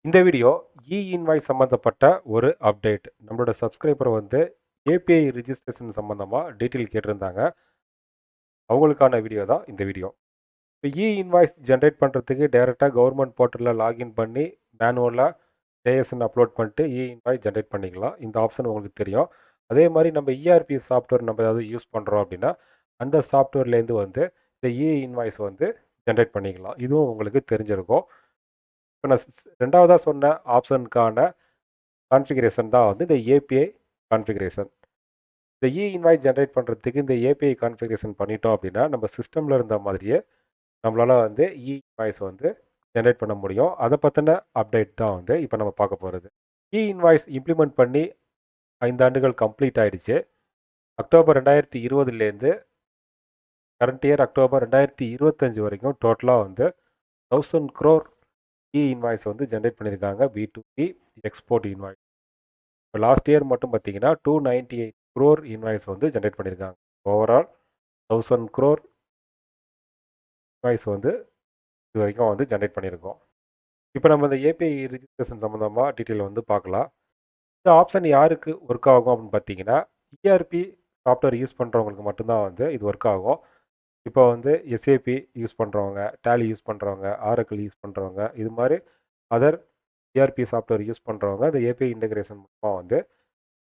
இந்த வீடியோ இ-இன்வாய்ஸ் சம்மந்தப்பட்ட ஒரு அப்டேட். நம்மளோட சப்ஸ்கிரைபர் வந்து ஏபிஐ ரிஜிஸ்ட்ரேஷன் சம்மந்தமா டீட்டெயில் கேட்டிருந்தாங்க. அவங்களுக்கான வீடியோ தான் இந்த வீடியோ. இப்போ இ-இன்வாய்ஸ் ஜென்ரேட் பண்ணுறதுக்கு டைரெக்டாக கவர்மெண்ட் போர்ட்டலில் லாகின் பண்ணி மேனுவலாக ஜேஎஸ்என் அப்லோட் பண்ணிட்டு இ-இன்வாய்ஸ் ஜென்ரேட் பண்ணிக்கலாம். இந்த ஆப்ஷன் உங்களுக்கு தெரியும். அதே மாதிரி நம்ம இஆர்பி சாஃப்ட்வேர் நம்ம ஏதாவது யூஸ் பண்ணுறோம் அப்படின்னா அந்த சாஃப்ட்வேர்லேருந்து வந்து இந்த இ-இன்வாய்ஸ் வந்து ஜென்ரேட் பண்ணிக்கலாம். இதுவும் உங்களுக்கு தெரிஞ்சிருக்கும். இப்போ நான் ரெண்டாவதாக சொன்ன ஆப்ஷனுக்கான கான்ஃபிகரேஷன் தான் வந்து இந்த ஏபிஐ கான்ஃபிகரேஷன். இந்த இன்வாய்ஸ் ஜென்ரேட் பண்ணுறதுக்கு இந்த ஏபிஐ கான்ஃபிகரேஷன் பண்ணிட்டோம் அப்படின்னா நம்ம சிஸ்டமில் இருந்த மாதிரியே நம்மளால் வந்து இன்வாய்ஸ் வந்து ஜென்ரேட் பண்ண முடியும். அதை பற்றின அப்டேட் தான் வந்து இப்போ நம்ம பார்க்க போகிறது. இன்வாய்ஸ் இம்ப்ளிமெண்ட் பண்ணி 5 ஆண்டுகள் கம்ப்ளீட் ஆயிடுச்சு. அக்டோபர் 2020லேருந்து கரண்ட் இயர் அக்டோபர் 2025 வரைக்கும் டோட்டலாக வந்து 1000 crore இன்வாய்ஸ் வந்து ஜென்ரேட் பண்ணியிருக்காங்க. B2B export invoice. இப்போ லாஸ்ட் இயர் மட்டும் பார்த்தீங்கன்னா 298 crore இன்வாய்ஸ் வந்து ஜென்ரேட் பண்ணியிருக்காங்க. ஓவரால் 1000 crore இன்வாய்ஸ் வந்து இது வரைக்கும் வந்து ஜென்ரேட் பண்ணியிருக்கோம். இப்போ நம்ம இந்த ஏபிஐ ரிஜிஸ்ட்ரேஷன் சம்மந்தமாக டீட்டெயில் வந்து பார்க்கலாம். இந்த ஆப்ஷன் யாருக்கு ஒர்க் ஆகும் அப்படின்னு பார்த்தீங்கன்னா இஆர்பி சாஃப்ட்வேர் யூஸ் பண்ணுறவங்களுக்கு மட்டும்தான் வந்து இது ஒர்க் ஆகும். இப்போ வந்து எஸ்ஏபி யூஸ் பண்ணுறவங்க, டேலி யூஸ் பண்ணுறவங்க, ஆரக்கிள் யூஸ் பண்ணுறவங்க, இது மாதிரி அதர் இஆர்பி சாஃப்ட்வேர் யூஸ் பண்ணுறவங்க இந்த ஏபிஐ இன்டகிரேஷன் மூலமாக வந்து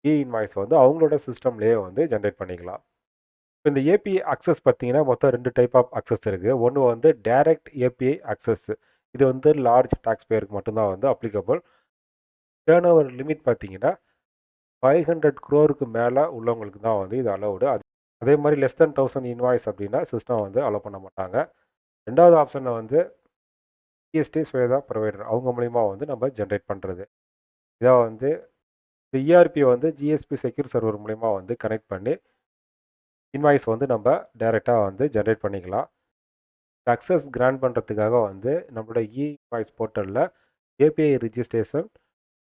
இன்வாய்ஸ் வந்து அவங்களோட சிஸ்டம்லேயே வந்து ஜென்ரேட் பண்ணிக்கலாம். இப்போ இந்த ஏபிஐ அக்சஸ் பார்த்தீங்கன்னா மொத்தம் 2 டைப் ஆஃப் அக்சஸ் இருக்குது. ஒன்று வந்து டைரக்ட் ஏபிஐ அக்சஸ். இது வந்து லார்ஜ் டாக்ஸ் பேருக்கு மட்டும்தான் வந்து அப்ளிகபிள். டேர்ன் ஓவர் லிமிட் பார்த்தீங்கன்னா 500 crore மேலே உள்ளவங்களுக்கு தான் வந்து இது அலௌடு. அதே மாதிரி லெஸ் தென் 1000 இன்வாய்ஸ் அப்படின்னா சிஸ்டம் வந்து அலோவ் பண்ண மாட்டாங்க. ரெண்டாவது ஆப்ஷனில் வந்து ஜிஎஸ்டி ஸ்வேதா ப்ரொவைடர் அவங்க மூலிமா வந்து நம்ம ஜென்ரேட் பண்ணுறது. இதான் வந்து இஆர்பி வந்து ஜிஎஸ்பி செக்யூர் சர்வர் மூலிமா வந்து கனெக்ட் பண்ணி இன்வாய்ஸ் வந்து நம்ம டைரெக்டாக வந்து ஜென்ரேட் பண்ணிக்கலாம். அக்சஸ் கிராண்ட் பண்ணுறதுக்காக வந்து நம்மளோட இன்வாய்ஸ் போர்ட்டலில் ஏபிஐ ரிஜிஸ்ட்ரேஷன்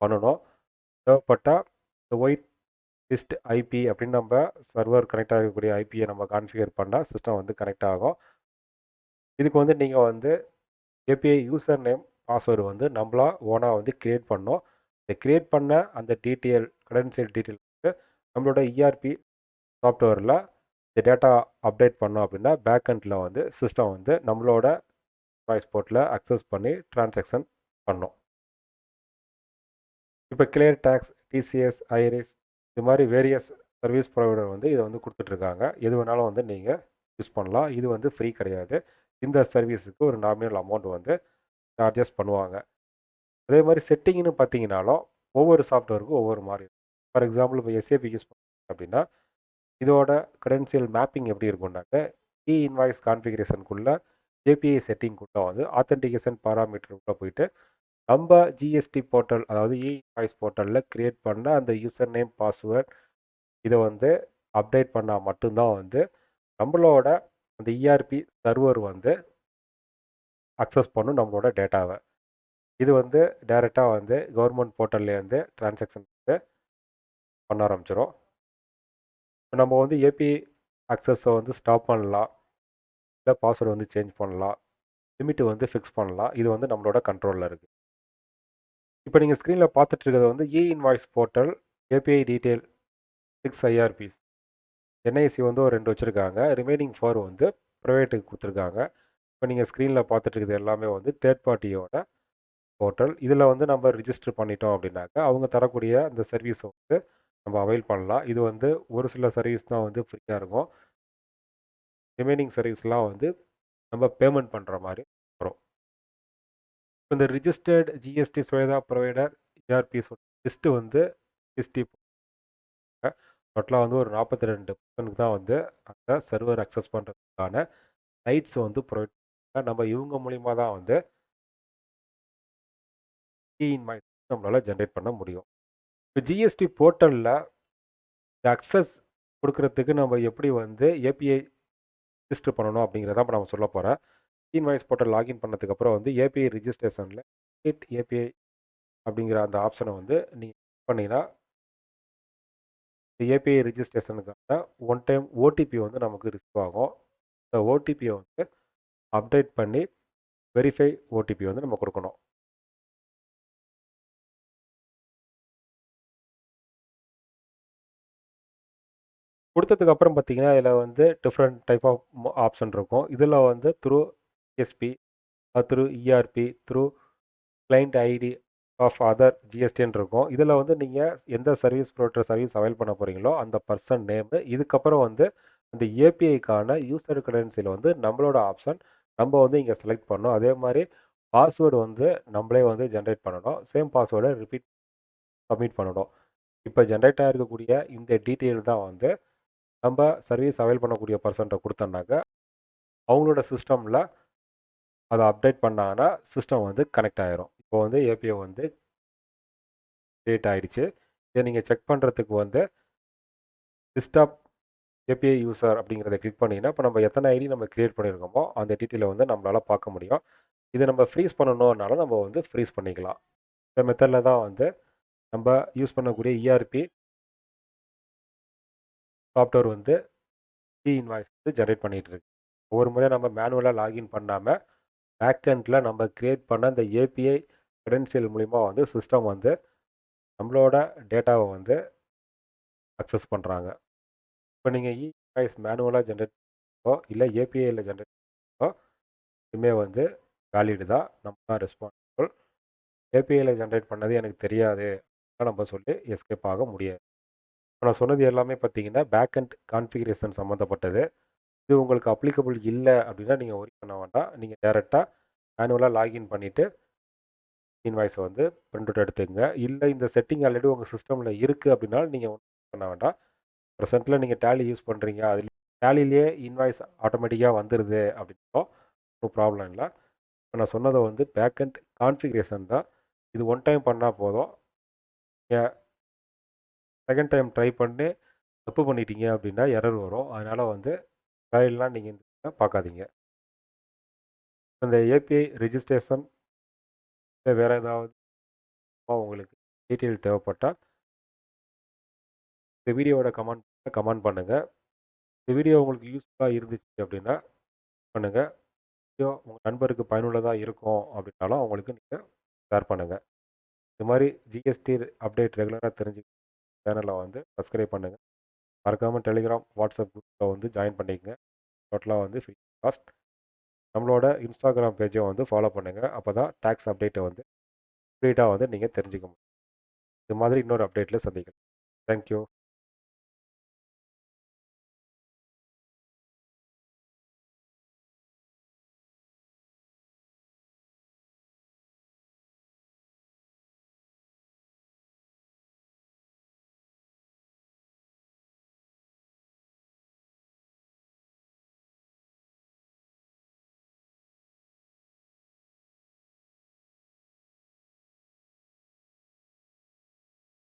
பண்ணணும். தேவைப்பட்டால் இந்த ஒயிட் லிஸ்ட் ஐபி அப்படின்னு நம்ம சர்வர் கனெக்ட் ஆகக்கூடிய ஐபியை நம்ம கான்ஃபிகர் பண்ணால் சிஸ்டம் வந்து கனெக்ட் ஆகும். இதுக்கு வந்து நீங்கள் வந்து ஏபிஐ யூசர் நேம் பாஸ்வேர்டு வந்து நம்மளா ஓனாக வந்து க்ரியேட் பண்ணோம். இந்த க்ரியேட் பண்ண அந்த கிரெடென்ஷியல் டீட்டெயில் வந்து நம்மளோட இஆர்பி சாஃப்ட்வேரில் இந்த டேட்டா அப்டேட் பண்ணோம் அப்படின்னா பேக்எண்டில் வந்து சிஸ்டம் வந்து நம்மளோட வாய்ஸ் போர்ட்டில் அக்சஸ் பண்ணி டிரான்சாக்ஷன் பண்ணோம். இப்போ கிளியர் டேக்ஸ், டிசிஎஸ், ஐரிஸ் இது மாதிரி வேரியஸ் சர்வீஸ் ப்ரொவைடர் வந்து இதை வந்து கொடுத்துட்ருக்காங்க. எது வேணாலும் வந்து நீங்கள் யூஸ் பண்ணலாம். இது வந்து ஃப்ரீ கிடையாது. இந்த சர்வீஸுக்கு ஒரு நாமினல் அமௌண்ட் வந்து சார்ஜஸ் பண்ணுவாங்க. அதே மாதிரி செட்டிங்னு பார்த்தீங்கன்னாலும் ஒவ்வொரு சாஃப்ட்வேருக்கும் ஒவ்வொரு மாதிரி இருக்கும். ஃபார் எக்ஸாம்பிள் இப்போ எஸ்ஏபி யூஸ் பண்ணுறோம் அப்படின்னா இதோட கிரெடென்ஷியல் மேப்பிங் எப்படி இருக்கும்னாக்க இன்வாய்ஸ் கான்ஃபிகரேஷனுக்குள்ள ஏபிஐ செட்டிங்குள்ளே வந்து ஆத்தென்டிகேஷன் பாராமீட்டர் உள்ள போயிட்டு நம்ம ஜிஎஸ்டி போர்ட்டல் அதாவது இன்வாய்ஸ் போர்ட்டலில் கிரியேட் பண்ண அந்த யூசர் நேம் பாஸ்வேர்ட் இதை வந்து அப்டேட் பண்ணால் மட்டும்தான் வந்து நம்மளோட அந்த இஆர்பி சர்வர் வந்து அக்சஸ் பண்ணும் நம்மளோட டேட்டாவை. இது வந்து டைரெக்டாக வந்து கவர்மெண்ட் போர்ட்டல்லேருந்து டிரான்சாக்ஷன் வந்து பண்ண ஆரம்பிச்சிடும். இப்போ நம்ம வந்து ஏபிஐ அக்சஸை வந்து ஸ்டாப் பண்ணலாம், இல்லை பாஸ்வேர்டு வந்து சேஞ்ச் பண்ணலாம், லிமிட்டு வந்து ஃபிக்ஸ் பண்ணலாம். இது வந்து நம்மளோட கண்ட்ரோலில் இருக்குது. இப்போ நீங்கள் ஸ்க்ரீனில் பார்த்துட்டு இருக்கிறது வந்து invoice portal API detail 6 IRPs. NIC வந்து ஒரு 2 வச்சுருக்காங்க. ரிமைனிங் 4 வந்து ப்ரைவேட்டுக்கு கொடுத்துருக்காங்க. இப்போ நீங்கள் ஸ்க்ரீனில் பார்த்துட்டு இருக்கிறது எல்லாமே வந்து தேர்ட் பார்ட்டியோட போர்ட்டல். இதில் வந்து நம்ம ரிஜிஸ்டர் பண்ணிட்டோம் அப்படின்னாக்கா அவங்க தரக்கூடிய அந்த சர்வீஸை வந்து நம்ம அவைல் பண்ணலாம். இது வந்து ஒரு சில சர்வீஸ் தான் வந்து ஃப்ரீயாக இருக்கும். ரிமைனிங் சர்வீஸ்லாம் வந்து நம்ம பேமெண்ட் பண்ணுற மாதிரி வரும். இந்த registered GST Suvidha provider ERPs list வந்து ஜிஎஸ்டி டோட்டலாக வந்து ஒரு 42% தான் வந்து அந்த சர்வர் அக்சஸ் பண்ணுறதுக்கான ரைட்ஸ் வந்து ப்ரொவைட் நம்ம இவங்க மூலிமா தான் வந்து நம்மளால் ஜென்ரேட் பண்ண முடியும். இப்போ ஜிஎஸ்டி போர்ட்டலில் அக்சஸ் கொடுக்கறதுக்கு நம்ம எப்படி வந்து ஏபிஐ ரிஜிஸ்டர் பண்ணணும் அப்படிங்கிறத இப்போ நம்ம சொல்ல போகிறேன். இன்வாய்ஸ் போர்ட்டல் லாகின் பண்ணதுக்கப்புறம் வந்து ஏபிஐ ரிஜிஸ்ட்ரேஷனில் ஏபிஐ அப்படிங்கிற அந்த ஆப்ஷனை வந்து நீங்கள் பண்ணிங்கன்னா ஏபிஐ ரிஜிஸ்ட்ரேஷனுக்கான ஒன் டைம் ஓடிபி வந்து நமக்கு ரிசீவ் ஆகும். இந்த ஓடிபியை வந்து அப்டேட் பண்ணி வெரிஃபை ஓடிபி வந்து நம்ம கொடுக்கணும். கொடுத்ததுக்கு அப்புறம் பார்த்தீங்கன்னா, இதில் வந்து டிஃப்ரெண்ட் டைப் ஆஃப் ஆப்ஷன் இருக்கும். இதில் வந்து through SP, through ERP, through client ID of other ஜிஎஸ்டின்னு இருக்கும். இதில் வந்து நீங்கள் எந்த சர்வீஸ் ப்ரொவைடர் சர்வீஸ் அவைல் பண்ண போகிறீங்களோ அந்த பர்சன் நேமு, இதுக்கப்புறம் வந்து அந்த ஏபிஐக்கான யூசர் கிரெடென்சியல் வந்து நம்மளோட ஆப்ஷன் நம்ம வந்து இங்கே செலக்ட் பண்ணணும். அதே மாதிரி பாஸ்வேர்டு வந்து நம்மளே வந்து ஜென்ரேட் பண்ணணும். சேம் பாஸ்வேர்டை ரிப்பீட் சப்மிட் பண்ணணும். இப்போ ஜென்ரேட் ஆகிருக்கக்கூடிய இந்த டீட்டெயில் தான் வந்து நம்ம சர்வீஸ் அவைல் பண்ணக்கூடிய பர்சன்ட்ட கொடுத்தோம்னாக்க அவங்களோட சிஸ்டமில் அதை அப்டேட் பண்ணாங்கன்னா சிஸ்டம் வந்து கனெக்ட் ஆயிரும். இப்போ வந்து ஏபிஐ வந்து கிரியேட் ஆயிடுச்சு. இதை நீங்கள் செக் பண்ணுறதுக்கு வந்து டிஸ்டாப் ஏபிஐ யூசர் அப்படிங்கிறத கிளிக் பண்ணிங்கன்னா இப்போ நம்ம எத்தனை ஐடி நம்ம கிரியேட் பண்ணியிருக்கோமோ அந்த டீட்டெயிலை வந்து நம்மளால் பார்க்க முடியும். இதை நம்ம ஃப்ரீஸ் பண்ணணும்னாலும் நம்ம வந்து ஃப்ரீஸ் பண்ணிக்கலாம். இந்த மெத்தடில் தான் வந்து நம்ம யூஸ் பண்ணக்கூடிய இஆர்பி சாஃப்ட்வேர் வந்து இன்வாய்ஸ் வந்து ஜென்ரேட் பண்ணிட்டு இருக்கு. ஒவ்வொரு முறையும் நம்ம மேனுவலாக லாகின் பண்ணாமல் பேக்கெண்டில் நம்ம கிரியேட் பண்ண இந்த ஏபிஐ கிரெடென்சியல் மூலிமா வந்து சிஸ்டம் வந்து நம்மளோட டேட்டாவை வந்து அக்சஸ் பண்ணுறாங்க. இப்போ நீங்கள் இன்வாய்ஸ் மேனுவலாக ஜென்ரேட் பண்ணோ இல்லை ஏபிஐயில் ஜென்ரேட் பண்ணோ இதுவுமே வந்து வேலிடு தான். நம்ம தான் ரெஸ்பான்சிபிள். ஏபிஐயில் ஜென்ரேட் பண்ணது எனக்கு தெரியாது நம்ம சொல்லி எஸ்கேப் ஆக முடியாது. இப்போ நான் சொன்னது எல்லாமே பார்த்தீங்கன்னா பேக்கெண்ட் கான்ஃபிகரேஷன் சம்மந்தப்பட்டது. இது உங்களுக்கு அப்ளிகபிள் இல்லை அப்படின்னா நீங்கள் ஒரி பண்ண வேண்டாம். நீங்கள் டேரெக்டாக மேனுவலாக லாகின் பண்ணிவிட்டு இன்வாய்ஸை வந்து பிரிண்ட் அவுட் எடுத்துக்கங்க. இல்லை இந்த செட்டிங் ஆல்ரெடி உங்கள் சிஸ்டமில் இருக்குது அப்படின்னாலும் நீங்கள் ஒன்றும் பண்ண வேண்டாம். ப்ரெசென்ட்டில் நீங்கள் டேலி யூஸ் பண்ணுறீங்க, அதில் டேலிலேயே இன்வாய்ஸ் ஆட்டோமேட்டிக்காக வந்துடுது அப்படின்னா ஒன்றும் ப்ராப்ளம் இல்லை. இப்போ நான் சொன்னதை வந்து பேக்கெண்ட் கான்ஃபிகரேஷன் தான். இது ஒன் டைம் பண்ணால் போதும். நீங்கள் செகண்ட் டைம் ட்ரை பண்ணி தப்பு பண்ணிட்டீங்க அப்படின்னா எரர் வரும். அதனால் வந்து ட்ரையல்லாம் நீங்கள் பார்க்காதீங்க. இந்த ஏபிஐ ரெஜிஸ்ட்ரேஷன் வேறு ஏதாவது உங்களுக்கு டீட்டெயில் தேவைப்பட்டால் இந்த வீடியோவோட கமெண்ட் பண்ணுங்கள். இந்த வீடியோ உங்களுக்கு யூஸ்ஃபுல்லாக இருந்துச்சு அப்படின்னா பண்ணுங்கள். வீடியோ உங்கள் நண்பருக்கு பயனுள்ளதாக இருக்கும் அப்படின்னாலும் அவங்களுக்கு நீங்கள் ஷேர் பண்ணுங்கள். இது மாதிரி ஜிஎஸ்டி அப்டேட் ரெகுலராக தெரிஞ்சுக்க சேனலை வந்து சப்ஸ்கிரைப் பண்ணுங்கள். மறக்காமல் டெலிகிராம் வாட்ஸ்அப் குரூப்பில் வந்து ஜாயின் பண்ணிக்கங்க. டோட்டலாக வந்து ஃப்ரீ காஸ்ட். நம்மளோட இன்ஸ்டாகிராம் பேஜை வந்து ஃபாலோ பண்ணுங்கள். அப்போ தான் டேக்ஸ் அப்டேட்டை வந்து ஃப்ரீட்டாக வந்து நீங்கள் தெரிஞ்சுக்க முடியும். இது மாதிரி இன்னொரு அப்டேட்டில் சந்திக்கலாம். தேங்க்யூ.